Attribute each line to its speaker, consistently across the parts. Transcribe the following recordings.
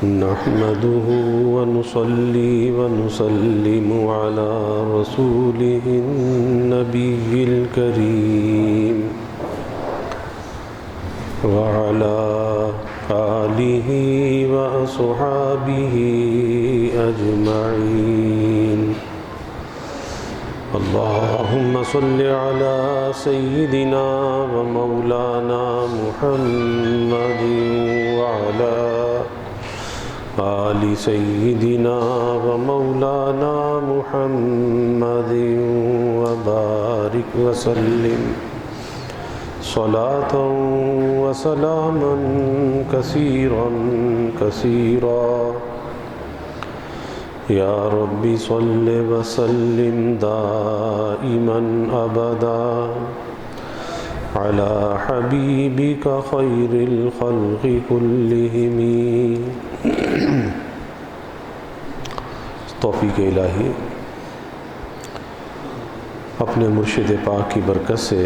Speaker 1: نحمده ونصلي ونسلم على رسوله النبي الكريم وعلى آله وأصحابه أجمعين. اللهم صل على سيدنا ومولانا محمد وعلى آل سيدنا ومولانا محمد وبارك وسلم صلاة وسلاما كثيرا كثيرا. يا رب صل وسلم دائما أبدا على حبيبك خير الخلق كلهم. توفیق الہی اپنے مرشد پاک کی برکت سے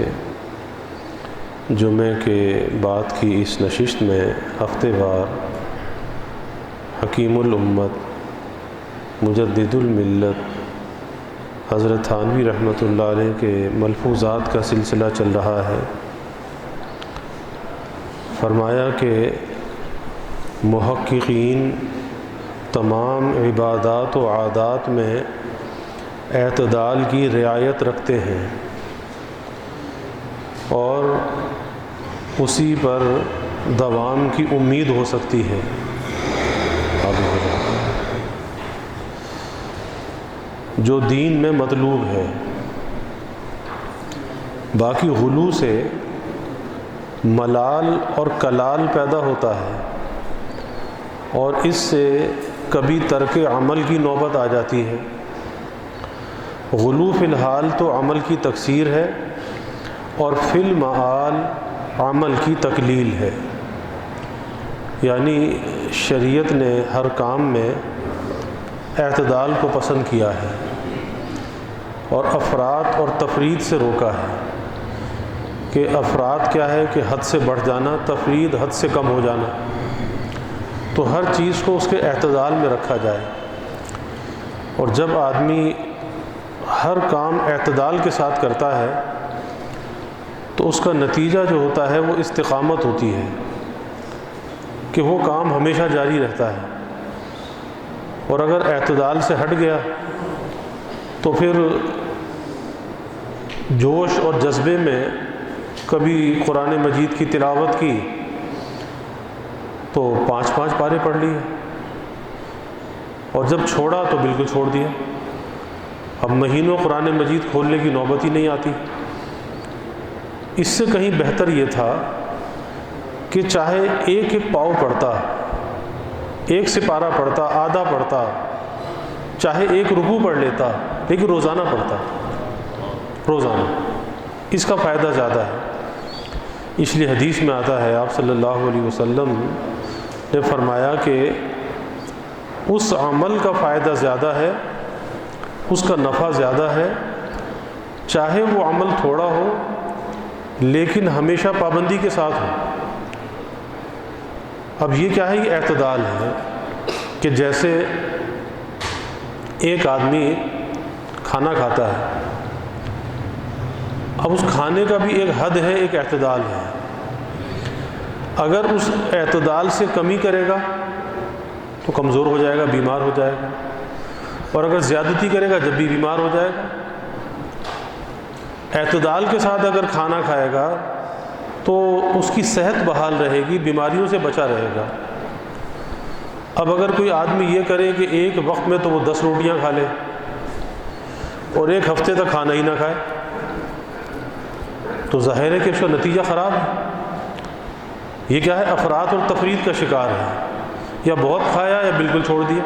Speaker 1: جمعے کے بعد کی اس نشست میں ہفتے وار حکیم الامت مجدد الملت حضرت تھانوی رحمۃ اللہ علیہ کے ملفوظات کا سلسلہ چل رہا ہے. فرمایا کہ محققین تمام عبادات و عادات میں اعتدال کی رعایت رکھتے ہیں اور اسی پر دوام کی امید ہو سکتی ہے. جو دین میں مطلوب ہے، باقی غلو سے ملال اور کلال پیدا ہوتا ہے اور اس سے کبھی ترک عمل کی نوبت آ جاتی ہے. غلو فی الحال تو عمل کی تکثیر ہے اور فی المعال عمل کی تقلیل ہے. یعنی شریعت نے ہر کام میں اعتدال کو پسند کیا ہے اور افراط اور تفرید سے روکا ہے. کہ افراط کیا ہے کہ حد سے بڑھ جانا، تفرید حد سے کم ہو جانا. تو ہر چیز کو اس کے اعتدال میں رکھا جائے، اور جب آدمی ہر کام اعتدال کے ساتھ کرتا ہے تو اس کا نتیجہ جو ہوتا ہے وہ استقامت ہوتی ہے کہ وہ کام ہمیشہ جاری رہتا ہے. اور اگر اعتدال سے ہٹ گیا تو پھر جوش اور جذبے میں کبھی قرآن مجید کی تلاوت کی تو 5 پارے پڑھ لیے، اور جب چھوڑا تو بالکل چھوڑ دیا. اب مہینوں قرآن مجید کھولنے کی نوبت ہی نہیں آتی. اس سے کہیں بہتر یہ تھا کہ چاہے ایک پاؤ پڑھتا، ایک سپارہ پڑھتا، آدھا پڑھتا، چاہے ایک رکوع پڑھ لیتا، لیکن روزانہ پڑھتا. روزانہ اس کا فائدہ زیادہ ہے. اس لیے حدیث میں آتا ہے، آپ صلی اللہ علیہ وسلم نے فرمایا کہ اس عمل کا فائدہ زیادہ ہے، اس کا نفع زیادہ ہے، چاہے وہ عمل تھوڑا ہو لیکن ہمیشہ پابندی کے ساتھ ہو. اب یہ کیا ہے؟ یہ اعتدال ہے کہ جیسے ایک آدمی کھانا کھاتا ہے، اب اس کھانے کا بھی ایک حد ہے، ایک اعتدال ہے. اگر اس اعتدال سے کمی کرے گا تو کمزور ہو جائے گا، بیمار ہو جائے گا، اور اگر زیادتی کرے گا جب بھی بیمار ہو جائے گا. اعتدال کے ساتھ اگر کھانا کھائے گا تو اس کی صحت بحال رہے گی، بیماریوں سے بچا رہے گا. اب اگر کوئی آدمی یہ کرے کہ ایک وقت میں تو وہ 10 روٹیاں کھا لے اور ایک ہفتے تک کھانا ہی نہ کھائے تو ظاہر ہے کہ اس کا نتیجہ خراب ہے. یہ کیا ہے؟ افراط اور تفرید کا شکار ہے. یا بہت کھایا یا بالکل چھوڑ دیا.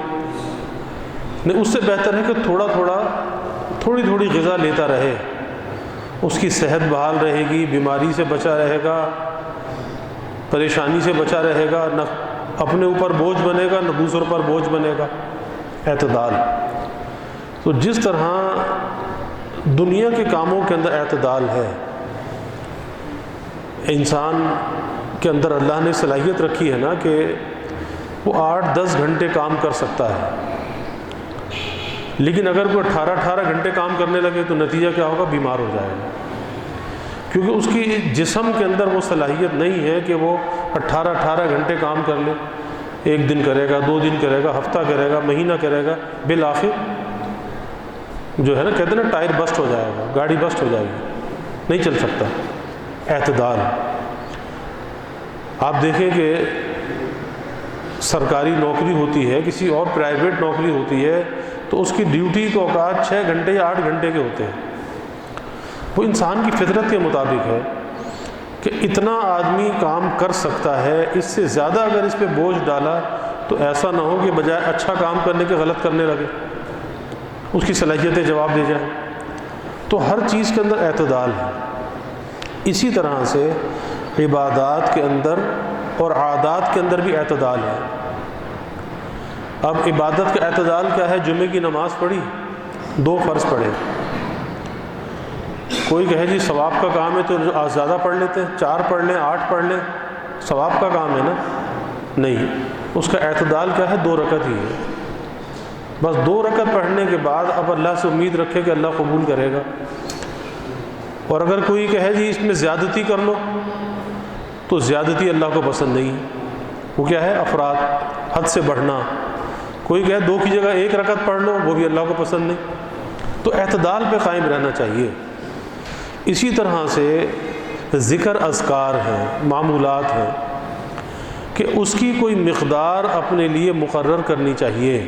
Speaker 1: نہیں، اس سے بہتر ہے کہ تھوڑی تھوڑی غذا لیتا رہے، اس کی صحت بحال رہے گی، بیماری سے بچا رہے گا، پریشانی سے بچا رہے گا، نہ اپنے اوپر بوجھ بنے گا نہ دوسروں پر بوجھ بنے گا. اعتدال. تو جس طرح دنیا کے کاموں کے اندر اعتدال ہے، انسان کے اندر اللہ نے صلاحیت رکھی ہے نا کہ وہ 8-10 گھنٹے کام کر سکتا ہے، لیکن اگر کوئی 18 گھنٹے کام کرنے لگے تو نتیجہ کیا ہوگا؟ بیمار ہو جائے گا، کیونکہ اس کی جسم کے اندر وہ صلاحیت نہیں ہے کہ وہ 18 گھنٹے کام کر لے۔ ایک دن کرے گا، 2 دن کرے گا، ہفتہ کرے گا، مہینہ کرے گا، بالآخر جو ہے نا، کہتے ہیں نا ٹائر بسٹ ہو جائے گا، گاڑی بسٹ ہو جائے گی، نہیں چل سکتا۔ اعتدال، آپ دیکھیں کہ سرکاری نوکری ہوتی ہے، کسی اور پرائیویٹ نوکری ہوتی ہے، تو اس کی ڈیوٹی کے اوقات 6 گھنٹے یا 8 گھنٹے کے ہوتے ہیں۔ وہ انسان کی فطرت کے مطابق ہے کہ اتنا آدمی کام کر سکتا ہے، اس سے زیادہ اگر اس پہ بوجھ ڈالا تو ایسا نہ ہو کہ بجائے اچھا کام کرنے کے غلط کرنے لگے، اس کی صلاحیتیں جواب دے جائیں۔ تو ہر چیز کے اندر اعتدال ہے۔ اسی طرح سے عبادات کے اندر اور عادات کے اندر بھی اعتدال ہے۔ اب عبادت کا اعتدال کیا ہے؟ جمعے کی نماز پڑھی، 2 فرض پڑھے، کوئی کہے جی ثواب کا کام ہے تو زیادہ پڑھ لیتے ہیں، 4 پڑھ لیں، 8 پڑھ لیں، ثواب کا کام ہے نا؟ نہیں، اس کا اعتدال کیا ہے؟ 2 رکعت ہی ہے، بس 2 رکعت پڑھنے کے بعد اب اللہ سے امید رکھے کہ اللہ قبول کرے گا۔ اور اگر کوئی کہے جی اس میں زیادتی کر لو، تو زیادتی اللہ کو پسند نہیں، وہ کیا ہے؟ افراد، حد سے بڑھنا۔ کوئی کہے 2 کی جگہ 1 رکعت پڑھ لو، وہ بھی اللہ کو پسند نہیں۔ تو اعتدال پہ قائم رہنا چاہیے۔ اسی طرح سے ذکر اذکار ہیں، معمولات ہیں، کہ اس کی کوئی مقدار اپنے لیے مقرر کرنی چاہیے۔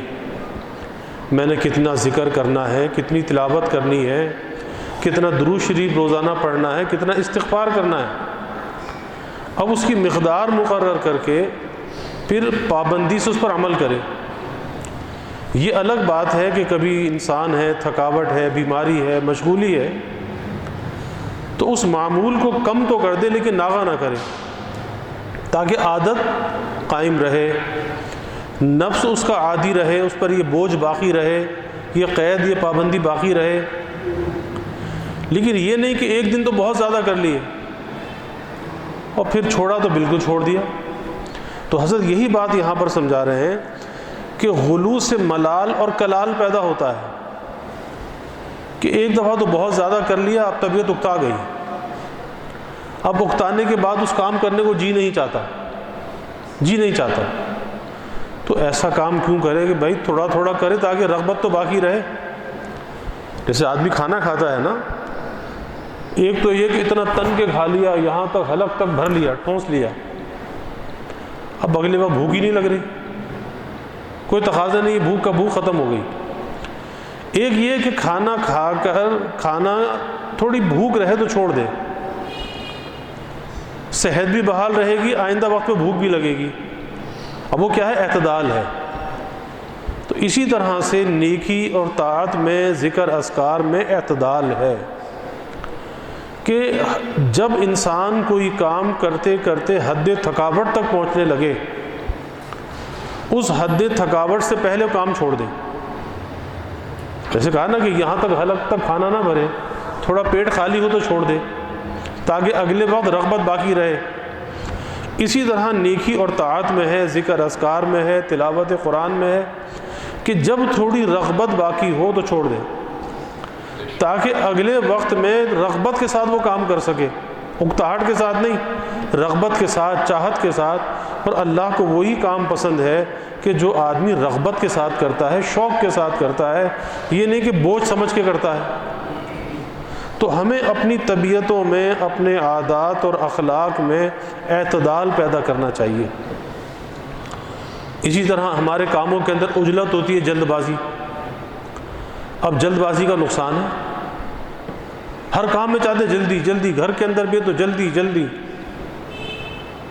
Speaker 1: میں نے کتنا ذکر کرنا ہے، کتنی تلاوت کرنی ہے، کتنا درود شریف روزانہ پڑھنا ہے، کتنا استغفار کرنا ہے۔ اب اس کی مقدار مقرر کر کے پھر پابندی سے اس پر عمل کرے۔ یہ الگ بات ہے کہ کبھی انسان ہے، تھکاوٹ ہے، بیماری ہے، مشغولی ہے، تو اس معمول کو کم تو کر دے لیکن ناغہ نہ کرے، تاکہ عادت قائم رہے، نفس اس کا عادی رہے، اس پر یہ بوجھ باقی رہے، یہ قید، یہ پابندی باقی رہے۔ لیکن یہ نہیں کہ ایک دن تو بہت زیادہ کر لیے اور پھر چھوڑا تو بالکل چھوڑ دیا۔ تو حضرت یہی بات یہاں پر سمجھا رہے ہیں کہ غلو سے ملال اور کلال پیدا ہوتا ہے، کہ ایک دفعہ تو بہت زیادہ کر لیا، اب طبیعت اکتا گئی، اب اکتانے کے بعد اس کام کرنے کو جی نہیں چاہتا۔ تو ایسا کام کیوں کرے کہ بھائی تھوڑا تھوڑا کرے تاکہ رغبت تو باقی رہے۔ جیسے آدمی کھانا کھاتا ہے نا، ایک تو یہ کہ اتنا تن کے کھا لیا، یہاں تک حلق تک بھر لیا، ٹھونس لیا، اب اگلے بار بھوک ہی نہیں لگ رہی، کوئی تقاضا نہیں، بھوک کا بھوک ختم ہو گئی۔ ایک یہ کہ کھانا کھا کر کھانا تھوڑی بھوک رہے تو چھوڑ دے، صحت بھی بحال رہے گی، آئندہ وقت پہ بھوک بھی لگے گی۔ اب وہ کیا ہے؟ اعتدال ہے۔ تو اسی طرح سے نیکی اور طاعت میں، ذکر اذکار میں اعتدال ہے، کہ جب انسان کوئی کام کرتے کرتے حد تھکاوٹ تک پہنچنے لگے، اس حد تھکاوٹ سے پہلے کام چھوڑ دے۔ جیسے کہا نا کہ یہاں تک حلق تک کھانا نہ بھرے، تھوڑا پیٹ خالی ہو تو چھوڑ دے، تاکہ اگلے وقت رغبت باقی رہے۔ اسی طرح نیکی اور طاعت میں ہے، ذکر اذکار میں ہے، تلاوت قرآن میں ہے، کہ جب تھوڑی رغبت باقی ہو تو چھوڑ دے، تاکہ اگلے وقت میں رغبت کے ساتھ وہ کام کر سکے، اکتاہٹ کے ساتھ نہیں، رغبت کے ساتھ، چاہت کے ساتھ۔ اور اللہ کو وہی کام پسند ہے کہ جو آدمی رغبت کے ساتھ کرتا ہے، شوق کے ساتھ کرتا ہے، یہ نہیں کہ بوجھ سمجھ کے کرتا ہے۔ تو ہمیں اپنی طبیعتوں میں، اپنے عادات اور اخلاق میں اعتدال پیدا کرنا چاہیے۔ اسی طرح ہمارے کاموں کے اندر عجلت ہوتی ہے، جلد بازی۔ اب جلد بازی کا نقصان ہے، ہر کام میں چاہتے جلدی جلدی، گھر کے اندر بھی تو جلدی جلدی۔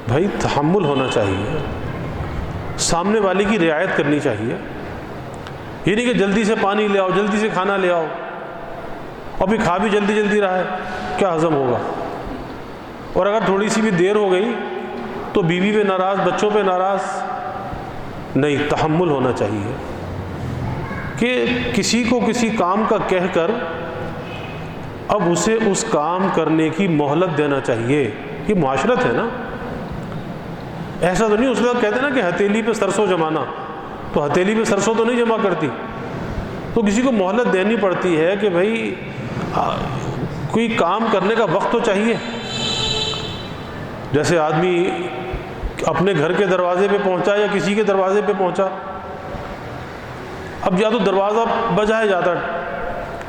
Speaker 1: بھائی تحمل ہونا چاہیے، سامنے والے کی رعایت کرنی چاہیے۔ یہ نہیں کہ جلدی سے پانی لے آؤ، جلدی سے کھانا لے آؤ، ابھی کھا بھی جلدی جلدی رہا ہے، کیا ہضم ہوگا؟ اور اگر تھوڑی سی بھی دیر ہو گئی تو بیوی پہ ناراض، بچوں پہ ناراض۔ نہیں، تحمل ہونا چاہیے کہ کسی کو کسی کام کا کہہ کر اب اسے اس کام کرنے کی مہلت دینا چاہیے۔ یہ معاشرت ہے نا، ایسا تو نہیں اس وقت کہتے نا کہ ہتھیلی پہ سرسوں جمانا، تو ہتھیلی پہ سرسوں تو نہیں جمع کرتی، تو کسی کو مہلت دینی پڑتی ہے کہ بھائی کوئی کام کرنے کا وقت تو چاہیے۔ جیسے آدمی اپنے گھر کے دروازے پہ پہنچا یا کسی کے دروازے پہ پہنچا، اب یا تو دروازہ بجائے جاتا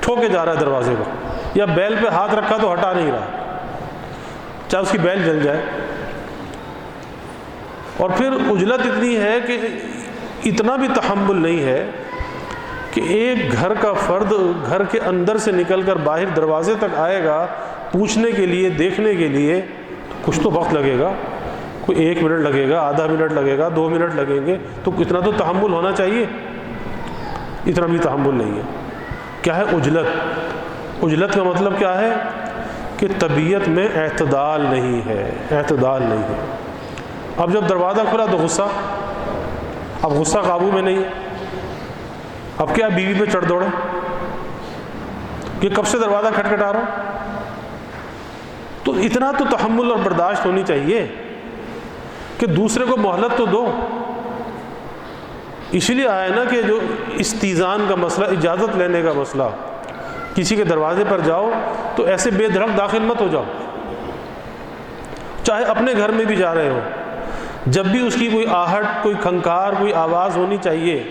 Speaker 1: ٹھوکے جا رہا ہے دروازے کو، یا بیل پہ ہاتھ رکھا تو ہٹا نہیں رہا، چاہے اس کی بیل جل جائے۔ اور پھر عجلت اتنی ہے کہ اتنا بھی تحمل نہیں ہے کہ ایک گھر کا فرد گھر کے اندر سے نکل کر باہر دروازے تک آئے گا پوچھنے کے لیے، دیکھنے کے لیے، کچھ تو وقت لگے گا، کوئی 1 منٹ لگے گا، آدھا منٹ لگے گا، 2 منٹ لگیں گے، تو اتنا تو تحمل ہونا چاہیے، اتنا بھی تحمل نہیں ہے۔ کیا ہے عجلت؟ عجلت کا مطلب کیا ہے کہ طبیعت میں اعتدال نہیں ہے، اعتدال نہیں ہے۔ اب جب دروازہ کھلا تو غصہ، اب غصہ قابو میں نہیں ہے، اب کیا بیوی پہ چڑھ دوڑے کہ کب سے دروازہ کھٹکھٹا رہا ہوں، تو اتنا تو تحمل اور برداشت ہونی چاہیے کہ دوسرے کو مہلت تو دو۔ اسی لیے آیا نا کہ جو استیزان کا مسئلہ، اجازت لینے کا مسئلہ، کسی کے دروازے پر جاؤ تو ایسے بے دھڑک داخل مت ہو جاؤ، چاہے اپنے گھر میں بھی جا رہے ہو، جب بھی اس کی کوئی آہٹ، کوئی کھنکار، کوئی آواز ہونی چاہیے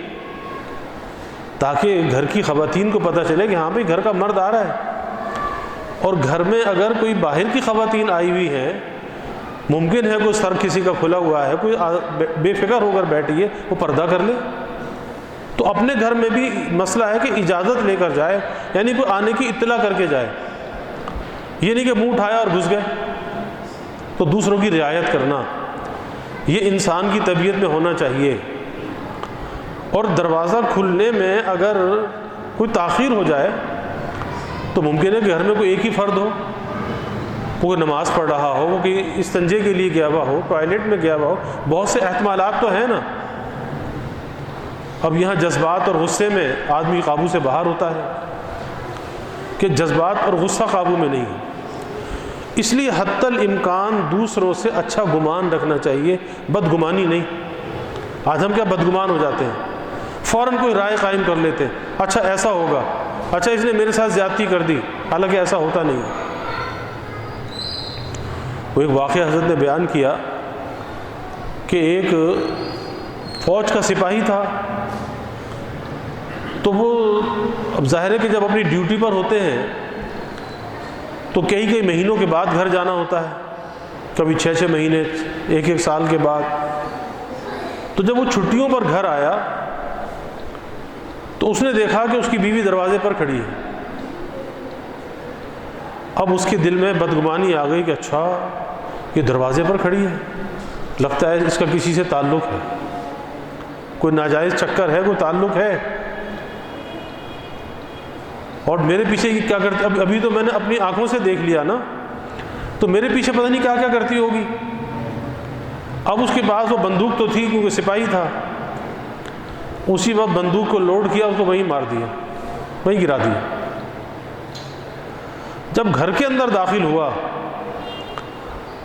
Speaker 1: تاکہ گھر کی خواتین کو پتہ چلے کہ ہاں بھئی گھر کا مرد آ رہا ہے۔ اور گھر میں اگر کوئی باہر کی خواتین آئی ہوئی ہیں، ممکن ہے کوئی سر کسی کا کھلا ہوا ہے، کوئی بے فکر ہو کر بیٹھی ہے، وہ پردہ کر لے۔ تو اپنے گھر میں بھی مسئلہ ہے کہ اجازت لے کر جائے، یعنی کوئی آنے کی اطلاع کر کے جائے، یہ نہیں کہ منہ اٹھایا اور گھس گئے۔ تو دوسروں کی رعایت کرنا یہ انسان کی طبیعت میں ہونا چاہیے۔ اور دروازہ کھلنے میں اگر کوئی تاخیر ہو جائے تو ممکن ہے کہ گھر میں کوئی ایک ہی فرد ہو، کوئی نماز پڑھ رہا ہو، وہ کہ استنجے کے لیے گیا ہوا ہو، ٹوائلٹ میں گیا ہوا ہو، بہت سے احتمالات تو ہیں نا۔ اب یہاں جذبات اور غصے میں آدمی قابو سے باہر ہوتا ہے کہ جذبات اور غصہ قابو میں نہیں ہے۔ اس لیے حتی الامکان دوسروں سے اچھا گمان رکھنا چاہیے، بدگمانی نہیں۔ آج ہم کیا بدگمان ہو جاتے ہیں، فوراً کوئی رائے قائم کر لیتے ہیں، اچھا ایسا ہوگا، اچھا اس نے میرے ساتھ زیادتی کر دی، حالانکہ ایسا ہوتا نہیں ہے۔ وہ ایک واقعہ حضرت نے بیان کیا کہ ایک فوج کا سپاہی تھا، تو وہ اب ظاہر ہے کہ جب اپنی ڈیوٹی پر ہوتے ہیں تو کئی مہینوں کے بعد گھر جانا ہوتا ہے، کبھی 6 مہینے، 1 سال کے بعد۔ تو جب وہ چھٹیوں پر گھر آیا تو اس نے دیکھا کہ اس کی بیوی دروازے پر کھڑی ہے۔ اب اس کے دل میں بدگمانی آ گئی کہ اچھا یہ دروازے پر کھڑی ہے، لگتا ہے اس کا کسی سے تعلق ہے، کوئی ناجائز چکر ہے، کوئی تعلق ہے، اور میرے پیچھے کیا کرتی، ابھی تو میں نے اپنی آنکھوں سے دیکھ لیا نا، تو میرے پیچھے پتہ نہیں کیا کیا کرتی ہوگی۔ اب اس کے پاس وہ بندوق تو تھی کیونکہ سپاہی تھا، اسی وقت بندوق کو لوڈ کیا، اس کو وہیں مار دیا، وہیں گرا دیا۔ جب گھر کے اندر داخل ہوا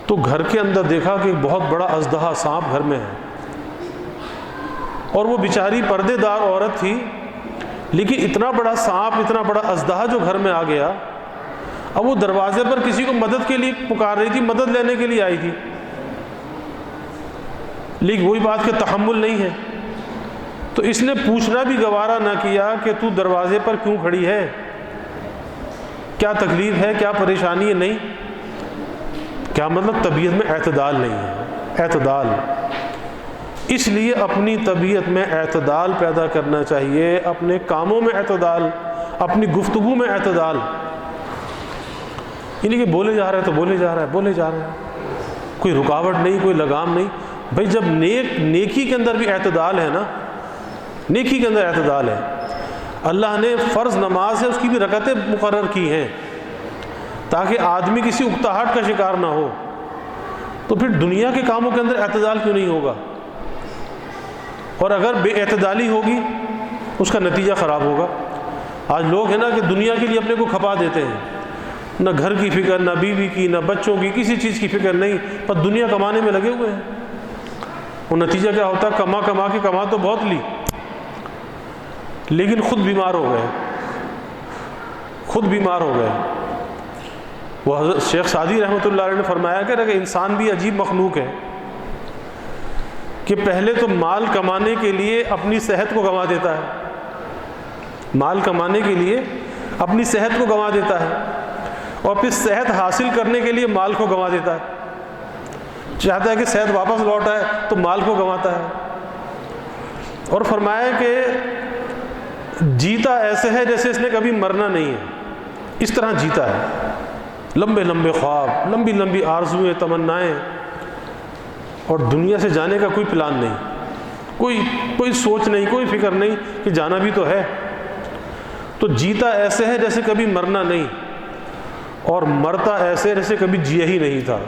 Speaker 1: تو گھر کے اندر دیکھا کہ بہت بڑا اژدہا سانپ گھر میں ہے، اور وہ بیچاری پردے دار عورت تھی، لیکن اتنا بڑا سانپ، اتنا بڑا اژدہا جو گھر میں آ گیا، اب وہ دروازے پر کسی کو مدد کے لیے پکار رہی تھی، مدد لینے کے لیے آئی تھی، لیکن وہی بات کہ تحمل نہیں ہے، تو اس نے پوچھنا بھی گوارا نہ کیا کہ تو دروازے پر کیوں کھڑی ہے، کیا تکلیف ہے، کیا پریشانی ہے، نہیں۔ کیا مطلب؟ طبیعت میں اعتدال نہیں ہے، اعتدال۔ اس لیے اپنی طبیعت میں اعتدال پیدا کرنا چاہیے، اپنے کاموں میں اعتدال، اپنی گفتگو میں اعتدال، یعنی کہ بولے جا رہا ہے تو بولے جا رہا ہے، بولے جا رہا ہے، کوئی رکاوٹ نہیں، کوئی لگام نہیں۔ بھائی جب نیکی کے اندر بھی اعتدال ہے نا، نیکی کے اندر اعتدال ہے، اللہ نے فرض نماز ہے اس کی بھی رکعتیں مقرر کی ہیں تاکہ آدمی کسی اکتاہٹ کا شکار نہ ہو، تو پھر دنیا کے کاموں کے اندر اعتدال کیوں نہیں ہوگا؟ اور اگر بے اعتدالی ہوگی اس کا نتیجہ خراب ہوگا۔ آج لوگ ہیں نا کہ دنیا کے لیے اپنے کو کھپا دیتے ہیں، نہ گھر کی فکر، نہ بیوی کی، نہ بچوں کی، کسی چیز کی فکر نہیں، پر دنیا کمانے میں لگے ہوئے ہیں۔ وہ نتیجہ کیا ہوتا ہے؟ کما تو بہت لی، لیکن خود بیمار ہو گئے۔ وہ حضرت شیخ سعدی رحمۃ اللہ علیہ نے فرمایا کہ انسان بھی عجیب مخلوق ہے کہ پہلے تو مال کمانے کے لیے اپنی صحت کو گنوا دیتا ہے، اور پھر صحت حاصل کرنے کے لیے مال کو گنوا دیتا ہے، چاہتا ہے کہ صحت واپس لوٹ آئے تو مال کو گنواتا ہے۔ اور فرمایا کہ جیتا ایسے ہے جیسے اس نے کبھی مرنا نہیں ہے، اس طرح جیتا ہے، لمبے لمبے خواب، لمبی لمبی آرزویں، تمنائیں، اور دنیا سے جانے کا کوئی پلان نہیں، کوئی سوچ نہیں، کوئی فکر نہیں کہ جانا بھی تو ہے۔ تو جیتا ایسے ہے جیسے کبھی مرنا نہیں، اور مرتا ایسے جیسے کبھی جیا ہی نہیں تھا۔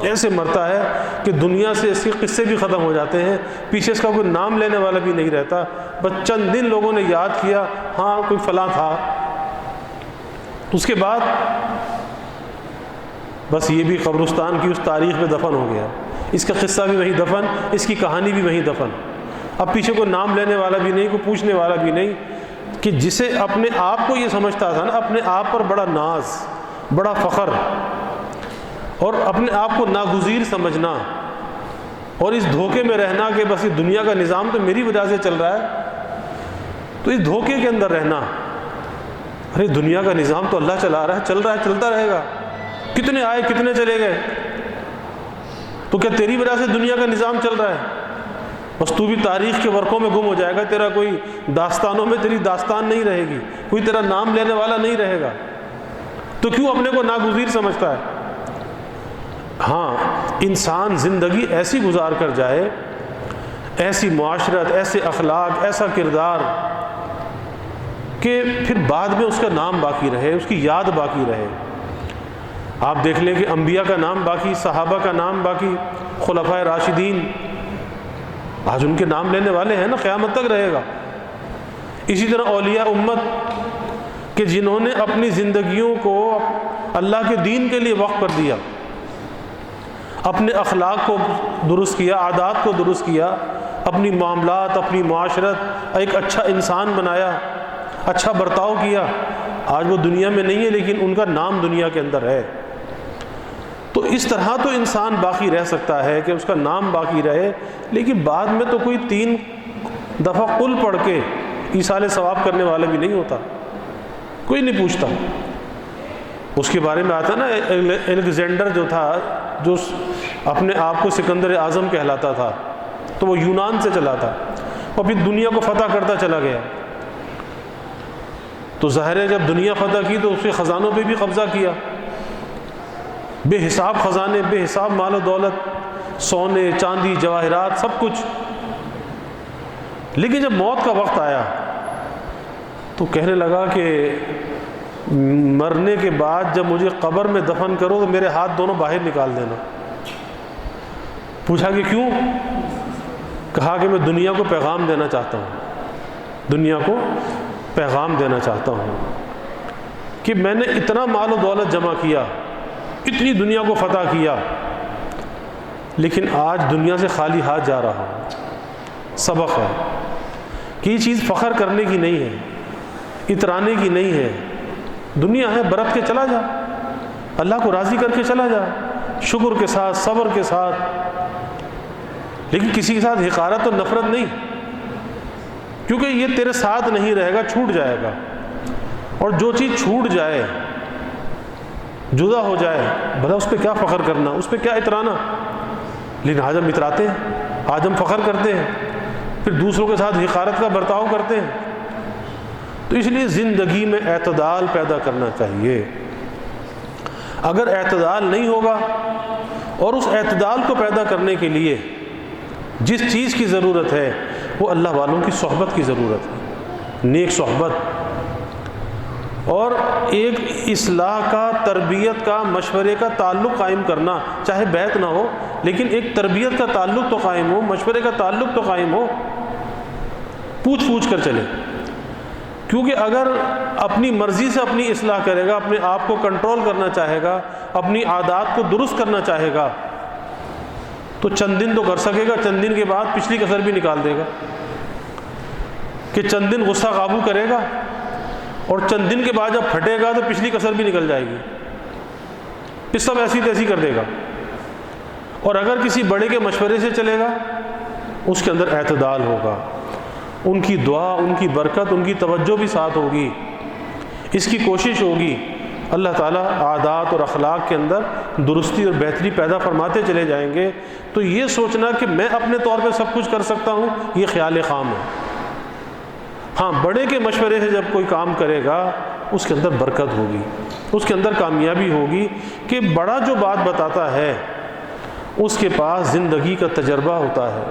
Speaker 1: ایسے مرتا ہے کہ دنیا سے اس کے قصے بھی ختم ہو جاتے ہیں، پیچھے اس کا کوئی نام لینے والا بھی نہیں رہتا، بس چند دن لوگوں نے یاد کیا ہاں کوئی فلاں تھا، اس کے بعد بس یہ بھی قبرستان کی اس تاریخ میں دفن ہو گیا، اس کا قصہ بھی وہیں دفن، اس کی کہانی بھی وہیں دفن۔ اب پیچھے کوئی نام لینے والا بھی نہیں، کوئی پوچھنے والا بھی نہیں، کہ جسے اپنے آپ کو یہ سمجھتا تھا نا، اپنے آپ پر بڑا ناز، بڑا فخر، اور اپنے آپ کو ناگزیر سمجھنا، اور اس دھوکے میں رہنا کہ بس یہ دنیا کا نظام تو میری وجہ سے چل رہا ہے، تو اس دھوکے کے اندر رہنا، ارے دنیا کا نظام تو اللہ چلا رہا ہے، چل رہا ہے، چلتا رہے گا، کتنے آئے کتنے چلے گئے، تو کیا تیری وجہ سے دنیا کا نظام چل رہا ہے؟ بس تو بھی تاریخ کے ورقوں میں گم ہو جائے گا، تیرا کوئی داستانوں میں تیری داستان نہیں رہے گی، کوئی تیرا نام لینے والا نہیں رہے گا، تو کیوں اپنے کو ناگزیر سمجھتا ہے؟ ہاں، انسان زندگی ایسی گزار کر جائے، ایسی معاشرت، ایسے اخلاق، ایسا کردار کہ پھر بعد میں اس کا نام باقی رہے، اس کی یاد باقی رہے۔ آپ دیکھ لیں کہ انبیاء کا نام باقی، صحابہ کا نام باقی، خلفائے راشدین، آج ان کے نام لینے والے ہیں نا، قیامت تک رہے گا۔ اسی طرح اولیاء امت کہ جنہوں نے اپنی زندگیوں کو اللہ کے دین کے لیے وقف کر دیا، اپنے اخلاق کو درست کیا، عادات کو درست کیا، اپنی معاملات، اپنی معاشرت، ایک اچھا انسان بنایا، اچھا برتاؤ کیا، آج وہ دنیا میں نہیں ہے لیکن ان کا نام دنیا کے اندر ہے۔ تو اس طرح تو انسان باقی رہ سکتا ہے کہ اس کا نام باقی رہے، لیکن بعد میں تو کوئی 3 دفعہ قل پڑھ کے ایصال ثواب کرنے والا بھی نہیں ہوتا، کوئی نہیں پوچھتا۔ اس کے بارے میں آتا نا، الیگزینڈر جو تھا، جو اپنے آپ کو سکندر اعظم کہلاتا تھا، تو وہ یونان سے چلا تھا اور پھر دنیا کو فتح کرتا چلا گیا، تو ظاہر ہے جب دنیا فتح کی تو اس کے خزانوں پہ بھی قبضہ کیا، بے حساب خزانے، بے حساب مال و دولت، سونے چاندی جواہرات، سب کچھ۔ لیکن جب موت کا وقت آیا تو کہنے لگا کہ مرنے کے بعد جب مجھے قبر میں دفن کرو تو میرے ہاتھ دونوں باہر نکال دینا۔ پوچھا کہ کیوں؟ کہا کہ میں دنیا کو پیغام دینا چاہتا ہوں، دنیا کو پیغام دینا چاہتا ہوں کہ میں نے اتنا مال و دولت جمع کیا، اتنی دنیا کو فتح کیا، لیکن آج دنیا سے خالی ہاتھ جا رہا ہوں۔ سبق ہے کہ یہ چیز فخر کرنے کی نہیں ہے، اترانے کی نہیں ہے، دنیا ہے، برت کے چلا جا، اللہ کو راضی کر کے چلا جا، شکر کے ساتھ، صبر کے ساتھ، لیکن کسی کے ساتھ حقارت اور نفرت نہیں، کیونکہ یہ تیرے ساتھ نہیں رہے گا، چھوٹ جائے گا، اور جو چیز چھوٹ جائے، جدا ہو جائے، بھلا اس پہ کیا فخر کرنا، اس پہ کیا اترانا؟ لیکن آج ہم اتراتے ہیں، آج ہم فخر کرتے ہیں، پھر دوسروں کے ساتھ حقارت کا برتاؤ کرتے ہیں۔ تو اس لیے زندگی میں اعتدال پیدا کرنا چاہیے۔ اگر اعتدال نہیں ہوگا، اور اس اعتدال کو پیدا کرنے کے لیے جس چیز کی ضرورت ہے وہ اللہ والوں کی صحبت کی ضرورت ہے، نیک صحبت، اور ایک اصلاح کا، تربیت کا، مشورے کا تعلق قائم کرنا، چاہے بیعت نہ ہو لیکن ایک تربیت کا تعلق تو قائم ہو، مشورے کا تعلق تو قائم ہو، پوچھ پوچھ کر چلے۔ کیونکہ اگر اپنی مرضی سے اپنی اصلاح کرے گا، اپنے آپ کو کنٹرول کرنا چاہے گا، اپنی عادات کو درست کرنا چاہے گا، تو چند دن تو کر سکے گا، چند دن کے بعد پچھلی کسر بھی نکال دے گا، کہ چند دن غصہ قابو کرے گا اور چند دن کے بعد جب پھٹے گا تو پچھلی کسر بھی نکل جائے گی، یہ سب ایسی تیسی کر دے گا۔ اور اگر کسی بڑے کے مشورے سے چلے گا، اس کے اندر اعتدال ہوگا، ان کی دعا، ان کی برکت، ان کی توجہ بھی ساتھ ہوگی، اس کی کوشش ہوگی، اللہ تعالیٰ عادات اور اخلاق کے اندر درستی اور بہتری پیدا فرماتے چلے جائیں گے۔ تو یہ سوچنا کہ میں اپنے طور پہ سب کچھ کر سکتا ہوں، یہ خیال خام ہے۔ ہاں، بڑے کے مشورے سے جب کوئی کام کرے گا اس کے اندر برکت ہوگی، اس کے اندر کامیابی ہوگی، کہ بڑا جو بات بتاتا ہے اس کے پاس زندگی کا تجربہ ہوتا ہے،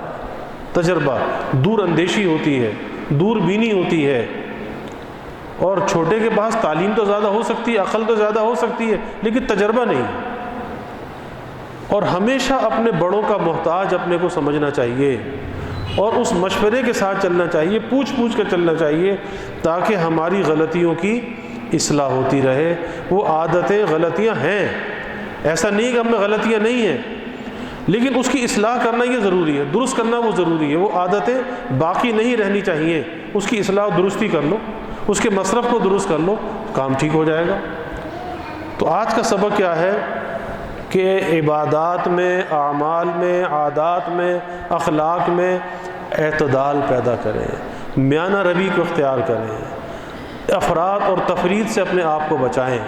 Speaker 1: تجربہ، دور اندیشی ہوتی ہے، دور بینی ہوتی ہے۔ اور چھوٹے کے پاس تعلیم تو زیادہ ہو سکتی ہے، عقل تو زیادہ ہو سکتی ہے، لیکن تجربہ نہیں۔ اور ہمیشہ اپنے بڑوں کا محتاج اپنے کو سمجھنا چاہیے اور اس مشورے کے ساتھ چلنا چاہیے، پوچھ کر چلنا چاہیے، تاکہ ہماری غلطیوں کی اصلاح ہوتی رہے۔ وہ عادتیں غلطیاں ہیں، ایسا نہیں کہ ہم میں غلطیاں نہیں ہیں، لیکن اس کی اصلاح کرنا یہ ضروری ہے، درست کرنا وہ ضروری ہے۔ وہ عادتیں باقی نہیں رہنی چاہیے، اس کی اصلاح و درستی کر لو، اس کے مصرف کو درست کر لو، کام ٹھیک ہو جائے گا۔ تو آج کا سبق کیا ہے کہ عبادات میں، اعمال میں، عادات میں، اخلاق میں اعتدال پیدا کریں، میانہ روی کو اختیار کریں، افراط اور تفریط سے اپنے آپ کو بچائیں۔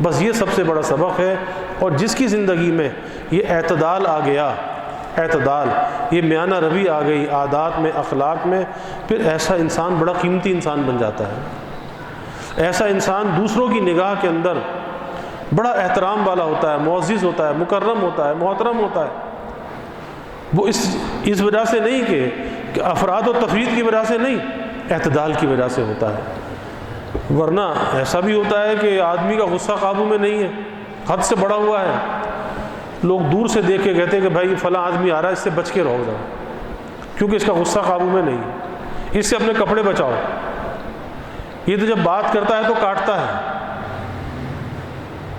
Speaker 1: بس یہ سب سے بڑا سبق ہے۔ اور جس کی زندگی میں یہ اعتدال آ گیا، اعتدال، یہ میانہ روی آ گئی عادات میں، اخلاق میں، پھر ایسا انسان بڑا قیمتی انسان بن جاتا ہے۔ ایسا انسان دوسروں کی نگاہ کے اندر بڑا احترام والا ہوتا ہے، معزز ہوتا ہے، مکرم ہوتا ہے، محترم ہوتا ہے۔ وہ اس وجہ سے نہیں کہ افراد و تفرید کی وجہ سے نہیں، اعتدال کی وجہ سے ہوتا ہے۔ ورنہ ایسا بھی ہوتا ہے کہ آدمی کا غصہ قابو میں نہیں ہے، حد سے بڑا ہوا ہے، لوگ دور سے دیکھ کے کہتے ہیں کہ بھائی فلاں آدمی آ رہا ہے، اس سے بچ کے رہو ذرا، کیونکہ اس کا غصہ قابو میں نہیں ہے، اس سے اپنے کپڑے بچاؤ، یہ تو جب بات کرتا ہے تو کاٹتا ہے۔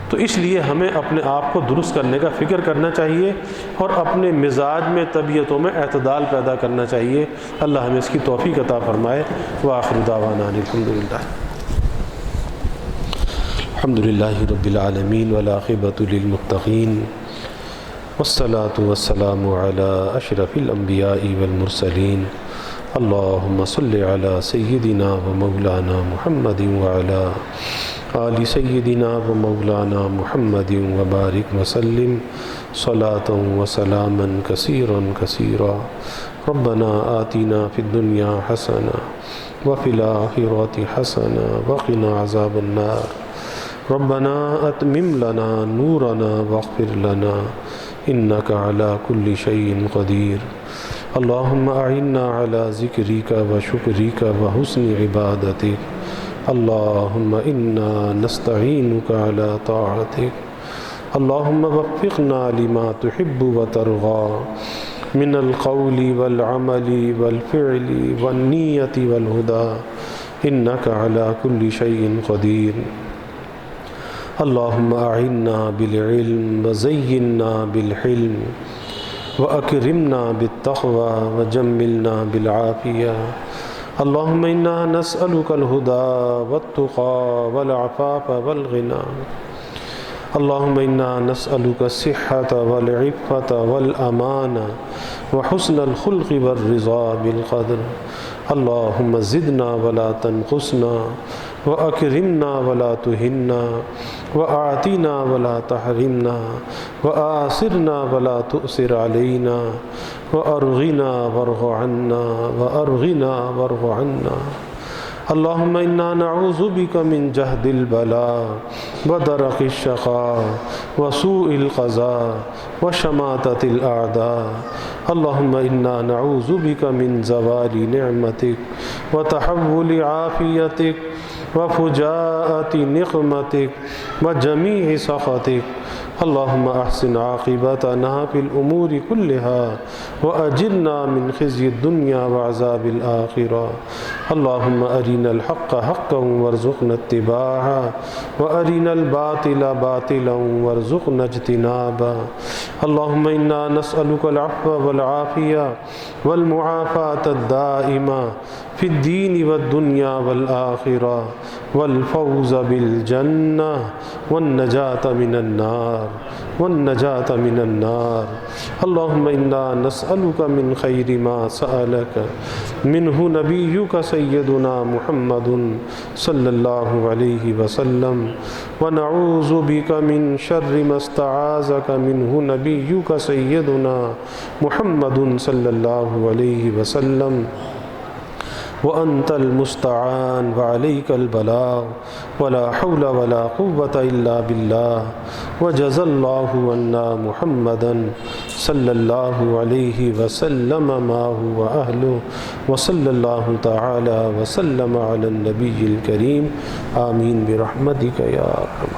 Speaker 1: تو اس لیے ہمیں اپنے آپ کو درست کرنے کا فکر کرنا چاہیے اور اپنے مزاج میں، طبیعتوں میں اعتدال پیدا کرنا چاہیے۔ اللہ ہمیں اس کی توفیق عطا فرمائے۔ وآخر دعوانا الحمدللہ رب العالمین والعاقبۃ للمتقین والصلاة والسلام علی اشرف الانبیاء والمرسلین۔ اللہم صل علی سیدنا و مولانا محمد وعلی آل سیدنا و مولانا محمد وبارک وسلم صلاۃ و سلاما کثیرا کثیرا۔ ربنا آتنا فی الدنیا حسنہ وفی الآخرۃ حسنہ وقنا عذاب النار۔ ربنا اتمم لنا نورنا واغفر لنا انک علی کل شیء قدیر۔ اللہم اعنا علی ذکرک و شکرک و حسن عبادتک۔ اللہم انا نستعینک علی طاعتک۔ اللہم وفقنا لما تحب و ترضی من القول والعمل والفعل والنیت والہدی انک علی کل شیء قدیر۔ اللہم اعنا بالعلم وزیننا بالحلم واکرمنا بالتقوی وجملنا بالعافیہ۔ اللہم انا نسألک الہدی والتقی والعفاف والغنی۔ اللہم انا نسألک الصحة والعفة والأمان وحسن الخلق والرضا بالقدر۔ اللہم زدنا ولا تنقصنا وأكرمنا ولا تهنا وأعطنا ولا تحرمنا وآثرنا ولا تؤثر علينا وأرغنا وارغ عنا وأرغنا وارغ عنا۔ اللہم انا نعوذ بک من جہد البلاء ودرک الشقاء وسوء القضاء وشماتة الأعداء۔ اللہم انا نعوذ بک من زوال نعمتک وتحول عافیتک وفجاءة نقمتك وجميع سخطك اللهم أحسن عاقبتنا في الأمور كلها وأجرنا من خزي الدنيا وعذاب الآخرة اللهم أرنا الحق حقا وارزقنا اتباعه وأرنا الباطل باطلا وارزقنا اجتنابه اللهم إنا نسألك العفو والعافية والمعافاة الدائمة في الدين والدنيا والآخرة والفوز بالجنة والنجاة من النار اللهم إنا نسألك من خير ما سألك منه نبيك سيدنا محمد صلى الله عليه وسلم ونعوذ بك من شر ما استعاذك منه نبيك سيدنا محمد صلى الله عليه وسلم وأنت المستعان وعليك البلاغ ولا حول ولا قوة إلا بالله وجزى الله عنا محمدا صلى الله عليه وسلم ما هو أهله وصلى الله تعالى وسلم على النبي الكريم آمين برحمتك يا أرحم